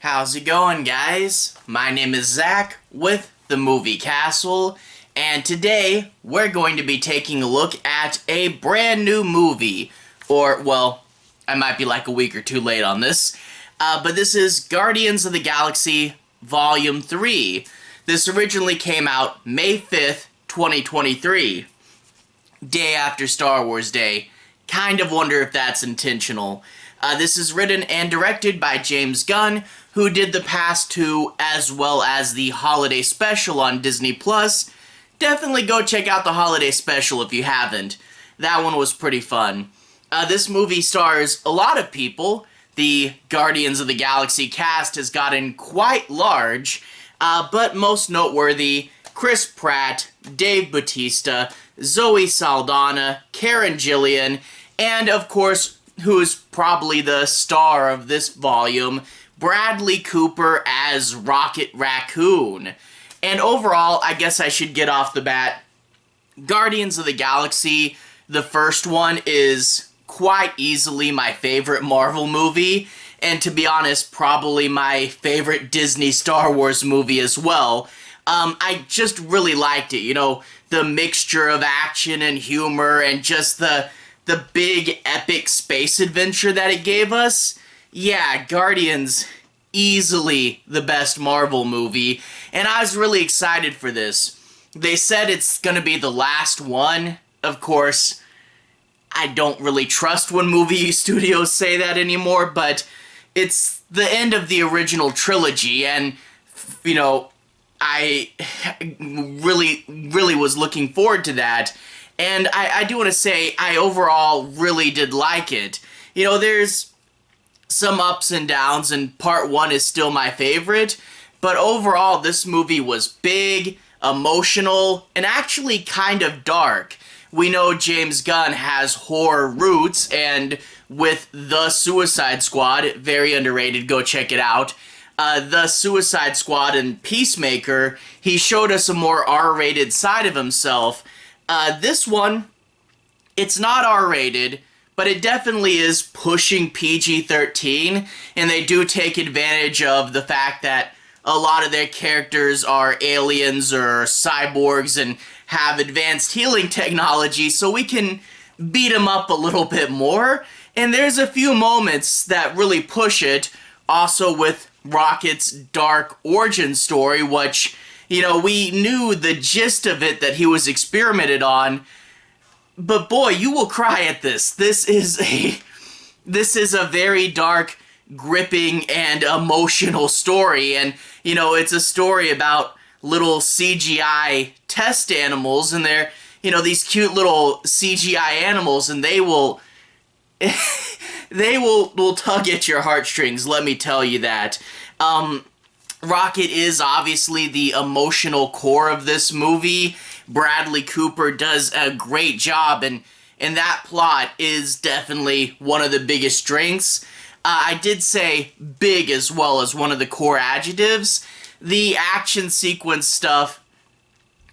How's it going, guys? My name is Zach with the Movie Castle, and today we're going to be taking a look at a brand new movie. Or, well, I might be like a week or two late on this, but this is Guardians of the Galaxy Volume 3. This originally came out May 5th, 2023, day after Star Wars Day. Kind of wonder if that's intentional. This is written and directed by James Gunn, who did the past two as well as the holiday special on Disney+. Definitely go check out the holiday special if you haven't. That one was pretty fun. This movie stars a lot of people. The Guardians of the Galaxy cast has gotten quite large, but most noteworthy, Chris Pratt, Dave Bautista, Zoe Saldana, Karen Gillian, and of course, who's probably the star of this volume, Bradley Cooper as Rocket Raccoon. And overall, I guess I should get off the bat, Guardians of the Galaxy, the first one, is quite easily my favorite Marvel movie, and to be honest, probably my favorite Disney Star Wars movie as well. I just really liked it, you know, the mixture of action and humor and just the big epic space adventure that it gave us. Yeah, Guardians, easily the best Marvel movie, and I was really excited for this. They said it's gonna be the last one. Of course, I don't really trust when movie studios say that anymore, but it's the end of the original trilogy, and, you know, I really was looking forward to that. And I do want to say, I overall really did like it. You know, there's some ups and downs, and part one is still my favorite, but overall, this movie was big, emotional, and actually kind of dark. We know James Gunn has horror roots, and with The Suicide Squad, very underrated, go check it out, The Suicide Squad and Peacemaker, he showed us a more R-rated side of himself. This one, it's not R-rated, but it definitely is pushing PG-13, and they do take advantage of the fact that a lot of their characters are aliens or cyborgs and have advanced healing technology, so we can beat them up a little bit more. And there's a few moments that really push it, also with Rocket's dark origin story, which, you know, we knew the gist of it, that he was experimented on, but boy, you will cry at this. This is a very dark, gripping, and emotional story, and, you know, it's a story about little CGI test animals, and they're, you know, these cute little CGI animals, and they will tug at your heartstrings, let me tell you that. Rocket is obviously the emotional core of this movie. Bradley Cooper does a great job, and that plot is definitely one of the biggest strengths. I did say big as well as one of the core adjectives. The action sequence stuff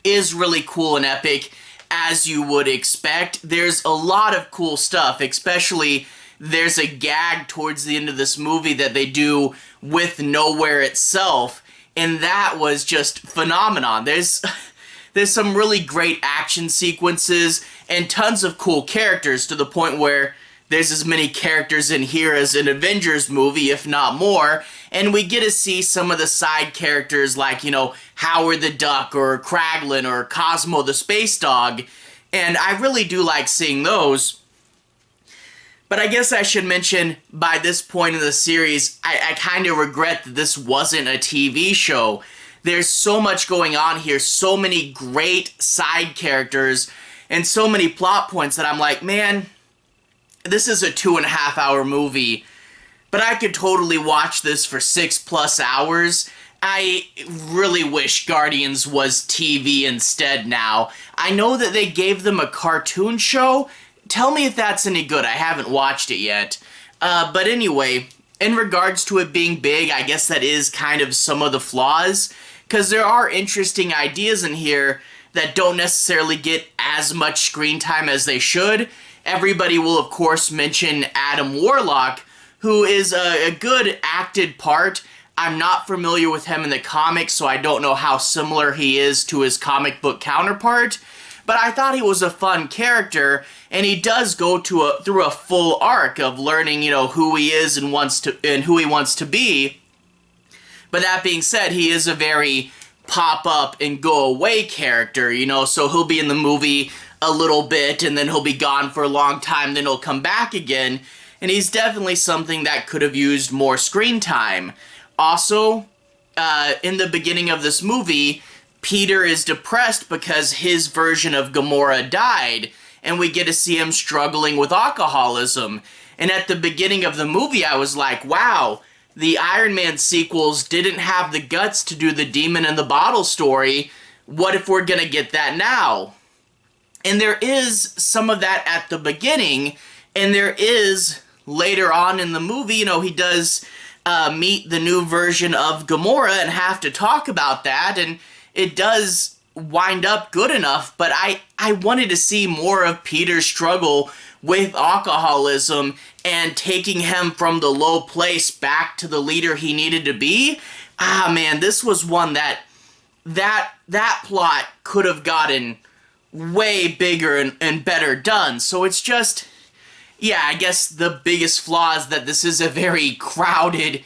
is really cool and epic, as you would expect. There's a lot of cool stuff, especially there's a gag towards the end of this movie that they do with Nowhere itself, and that was just phenomenon. There's some really great action sequences and tons of cool characters, to the point where there's as many characters in here as an Avengers movie, if not more, and we get to see some of the side characters like, you know, Howard the Duck or Kraglin or Cosmo the Space Dog, and I really do like seeing those. But I guess I should mention, by this point in the series, I kind of regret that this wasn't a TV show. There's so much going on here, so many great side characters, and so many plot points that I'm like, man, this is a 2.5 hour movie, but I could totally watch this for 6+ hours. I really wish Guardians was TV instead now. I know that they gave them a cartoon show. Tell me if that's any good. I haven't watched it yet. But anyway, in regards to it being big, I guess that is kind of some of the flaws, because there are interesting ideas in here that don't necessarily get as much screen time as they should. Everybody will, of course, mention Adam Warlock, who is a good acted part. I'm not familiar with him in the comics, so I don't know how similar he is to his comic book counterpart, but I thought he was a fun character, and he does go through a full arc of learning, who he is and who he wants to be. But that being said, he is a very pop-up and go-away character, so he'll be in the movie a little bit, and then he'll be gone for a long time, then he'll come back again, and he's definitely something that could have used more screen time. Also, in the beginning of this movie, Peter is depressed because his version of Gamora died, and we get to see him struggling with alcoholism. And at the beginning of the movie, I was like, wow, the Iron Man sequels didn't have the guts to do the Demon in the Bottle story. What if we're gonna get that now? And there is some of that at the beginning, and there is later on in the movie, he does meet the new version of Gamora and have to talk about that, and it does wind up good enough, but I wanted to see more of Peter's struggle with alcoholism and taking him from the low place back to the leader he needed to be. Man, this was one that plot could have gotten way bigger and better done. So it's just, yeah, I guess the biggest flaw is that this is a very crowded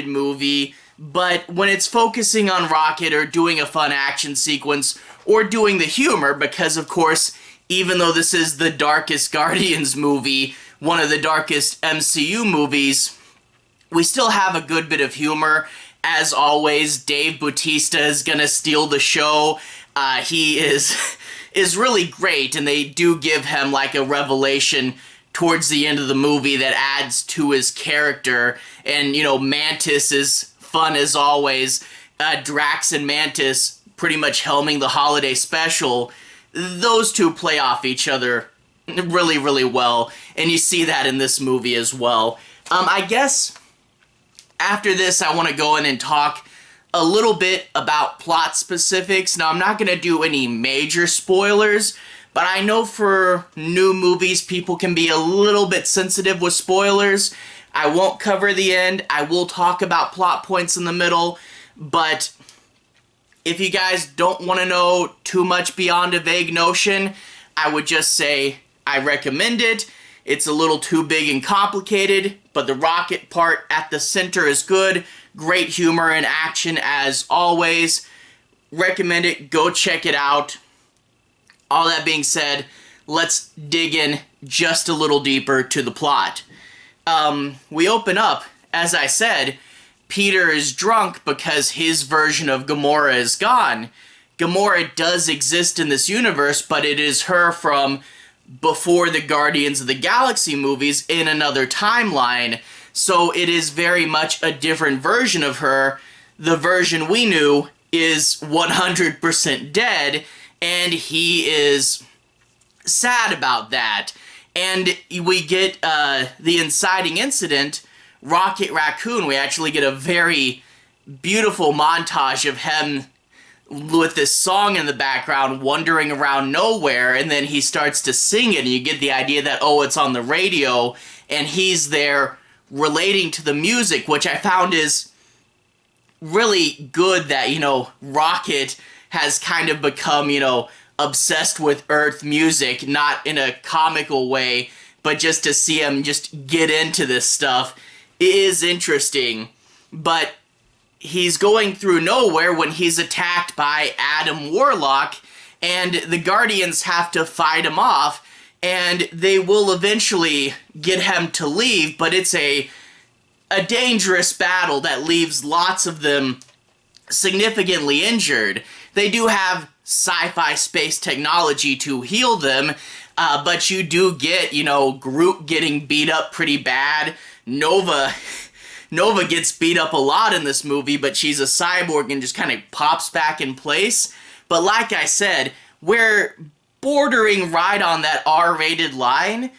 movie, but when it's focusing on Rocket or doing a fun action sequence or doing the humor, because of course, even though this is the darkest Guardians movie, one of the darkest MCU movies, we still have a good bit of humor. As always, Dave Bautista is gonna steal the show. He is really great, and they do give him like a revelation towards the end of the movie that adds to his character. And, Mantis is fun as always. Drax and Mantis pretty much helming the holiday special. Those two play off each other really, really well, and you see that in this movie as well. I guess after this, I want to go in and talk a little bit about plot specifics. Now, I'm not going to do any major spoilers, but I know for new movies, people can be a little bit sensitive with spoilers. I won't cover the end. I will talk about plot points in the middle, but if you guys don't want to know too much beyond a vague notion, I would just say I recommend it. It's a little too big and complicated, but the Rocket part at the center is good. Great humor and action as always. Recommend it. Go check it out. All that being said, let's dig in just a little deeper to the plot. We open up, as I said, Peter is drunk because his version of Gamora is gone. Gamora does exist in this universe, but it is her from before the Guardians of the Galaxy movies in another timeline. So it is very much a different version of her. The version we knew is 100% dead, and he is sad about that. And we get the inciting incident, Rocket Raccoon. We actually get a very beautiful montage of him with this song in the background, wandering around nowhere, and then he starts to sing it, and you get the idea that, oh, it's on the radio, and he's there relating to the music, which I found is really good that, Rocket has kind of become, obsessed with Earth music, not in a comical way, but just to see him just get into this stuff is interesting. But he's going through nowhere when he's attacked by Adam Warlock, and the Guardians have to fight him off, and they will eventually get him to leave, but it's a dangerous battle that leaves lots of them significantly injured. They do have sci-fi space technology to heal them, but you do get, Groot getting beat up pretty bad. Nova gets beat up a lot in this movie, but she's a cyborg and just kind of pops back in place. But like I said, we're bordering right on that R-rated line,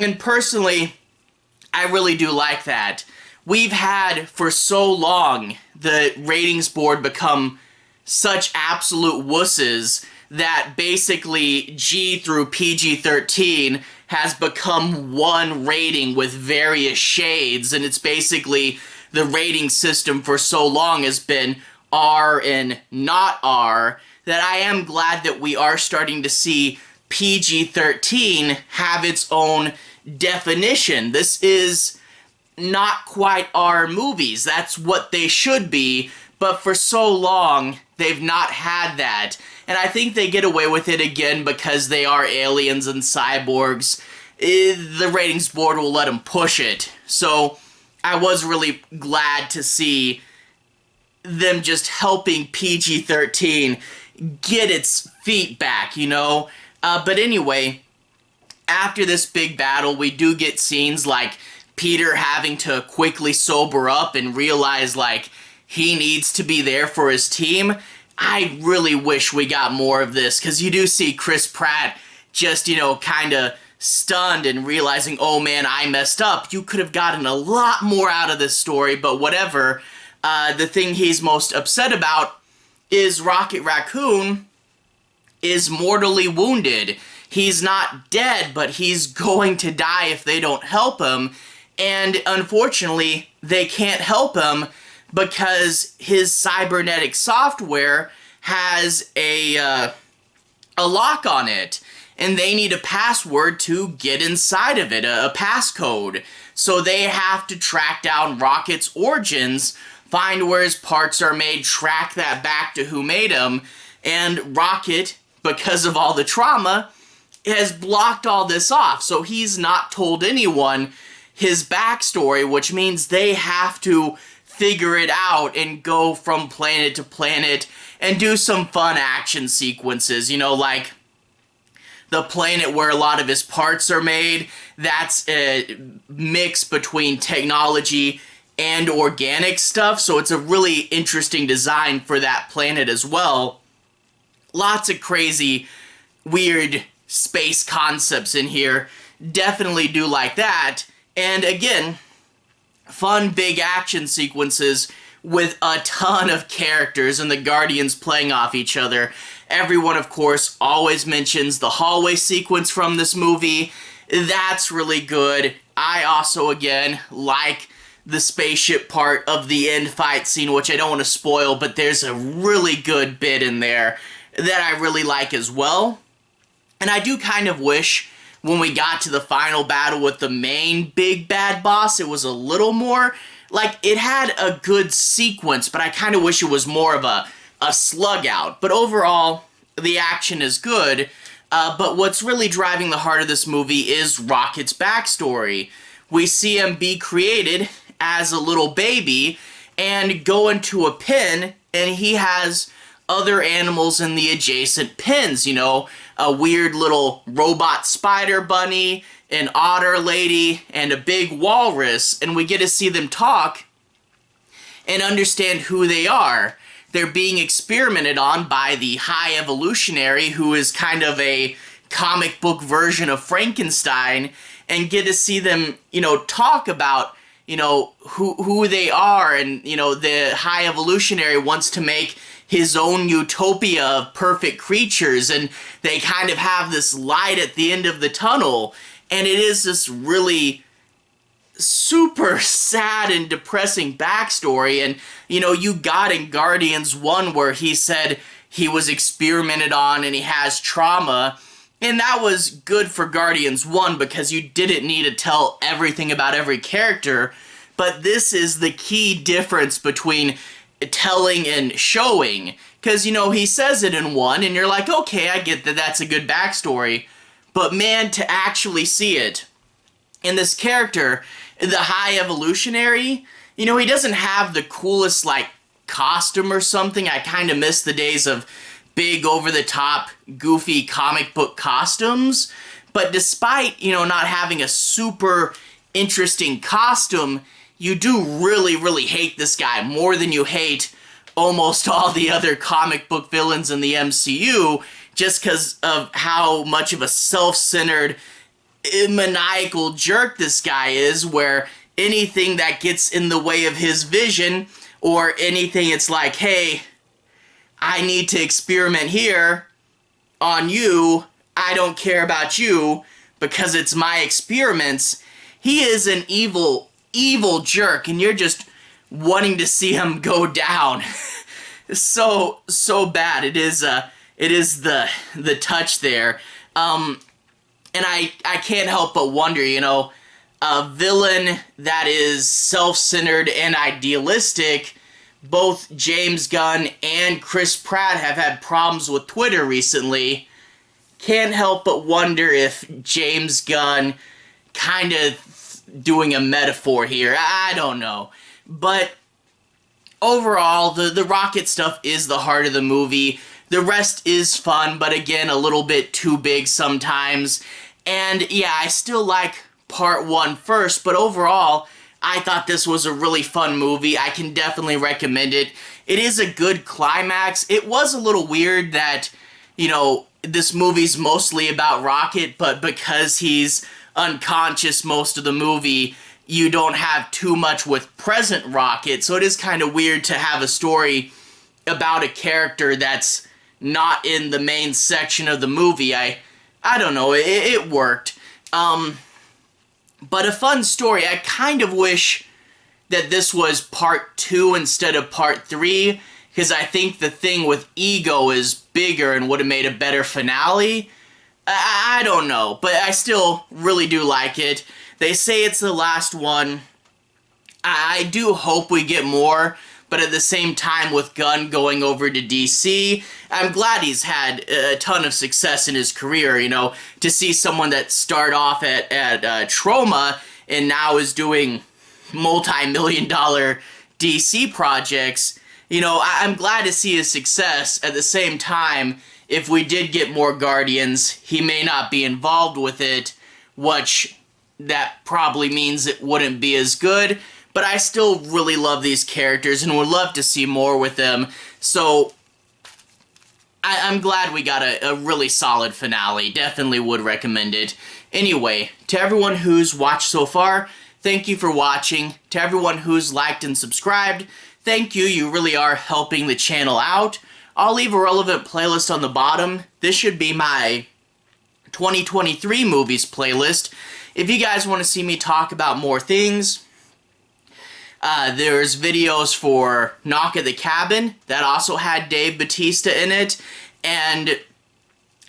and personally, I really do like that. We've had, for so long, the ratings board become such absolute wusses that basically G through PG-13 has become one rating with various shades, and it's basically the rating system for so long has been R and not R, that I am glad that we are starting to see PG-13 have its own definition. This is not quite R movies. That's what they should be, but for so long, they've not had that. And I think they get away with it again because they are aliens and cyborgs. The ratings board will let them push it. So I was really glad to see them just helping PG-13 get its feet back, you know? But anyway, after this big battle, we do get scenes like Peter having to quickly sober up and realize, like, he needs to be there for his team. I really wish we got more of this, because you do see Chris Pratt just, you know, kind of stunned and realizing, oh man, I messed up. You could have gotten a lot more out of this story, but whatever. The thing he's most upset about is Rocket Raccoon is mortally wounded. He's not dead, but he's going to die if they don't help him. And unfortunately, they can't help him because his cybernetic software has a lock on it. And they need a password to get inside of it, a passcode. So they have to track down Rocket's origins, find where his parts are made, track that back to who made him. And Rocket, because of all the trauma, has blocked all this off. So he's not told anyone his backstory, which means they have to figure it out and go from planet to planet and do some fun action sequences. You know, like the planet where a lot of his parts are made, that's a mix between technology and organic stuff, so it's a really interesting design for that planet as well. Lots of crazy, weird space concepts in here. Definitely do like that. And again, fun big action sequences with a ton of characters and the Guardians playing off each other. Everyone, of course, always mentions the hallway sequence from this movie. That's really good. I also, again, like the spaceship part of the end fight scene, which I don't want to spoil, but there's a really good bit in there that I really like as well. And I do kind of wish when we got to the final battle with the main big bad boss, it was a little more, like, it had a good sequence, but I kind of wish it was more of a slug out. But overall, the action is good. But what's really driving the heart of this movie is Rocket's backstory. We see him be created as a little baby and go into a pen, and he has other animals in the adjacent pens, you know, a weird little robot spider bunny, an otter lady, and a big walrus, and we get to see them talk and understand who they are. They're being experimented on by the High Evolutionary, who is kind of a comic book version of Frankenstein, and get to see them, you know, talk about, you know, who they are, and, you know, the High Evolutionary wants to make his own utopia of perfect creatures, and they kind of have this light at the end of the tunnel, and it is this really super sad and depressing backstory. And, you know, you got in Guardians 1 where he said he was experimented on and he has trauma, and that was good for Guardians 1 because you didn't need to tell everything about every character, but this is the key difference between telling and showing, because, you know, he says it in 1 and you're like, okay, I get that that's a good backstory, but man, to actually see it in this character, the High Evolutionary, you know, he doesn't have the coolest, like, costume or something. I kind of miss the days of big, over-the-top, goofy comic book costumes, but despite, you know, not having a super interesting costume, you do really, really hate this guy more than you hate almost all the other comic book villains in the MCU, just because of how much of a self-centered, maniacal jerk this guy is, where anything that gets in the way of his vision, or anything it's like, hey, I need to experiment here on you, I don't care about you, because it's my experiments, he is an evil, evil jerk, and you're just wanting to see him go down. So bad. It is the touch there. And I can't help but wonder, you know, a villain that is self-centered and idealistic. Both James Gunn and Chris Pratt have had problems with Twitter recently. Can't help but wonder if James Gunn kind of doing a metaphor here. I don't know. But overall, the rocket stuff is the heart of the movie. The rest is fun, but again, a little bit too big sometimes. And yeah, I still like part 1 first, but overall, I thought this was a really fun movie. I can definitely recommend it. It is a good climax. It was a little weird that, you know, this movie's mostly about Rocket, but because he's unconscious most of the movie, you don't have too much with present Rocket, so it is kind of weird to have a story about a character that's not in the main section of the movie. I don't know, it worked. But a fun story. I kind of wish that this was part 2 instead of part 3, because I think the thing with Ego is bigger and would have made a better finale. I don't know, but I still really do like it. They say it's the last one. I do hope we get more, but at the same time with Gunn going over to DC, I'm glad he's had a ton of success in his career, you know, to see someone that started off at Trauma and now is doing multi-million-dollar DC projects. You know, I'm glad to see his success. At the same time, if we did get more Guardians, he may not be involved with it, which that probably means it wouldn't be as good, but I still really love these characters and would love to see more with them, so I'm glad we got a really solid finale. Definitely would recommend it. Anyway, to everyone who's watched so far, thank you for watching. To everyone who's liked and subscribed, thank you. You really are helping the channel out. I'll leave a relevant playlist on the bottom. This should be my 2023 movies playlist. If you guys want to see me talk about more things, there's videos for Knock at the Cabin that also had Dave Bautista in it, and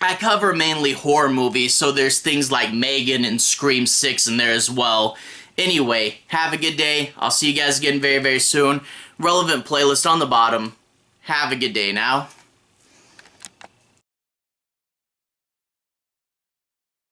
I cover mainly horror movies, so there's things like Megan and Scream 6 in there as well. Anyway, have a good day. I'll see you guys again very, very soon. Relevant playlist on the bottom. Have a good day now.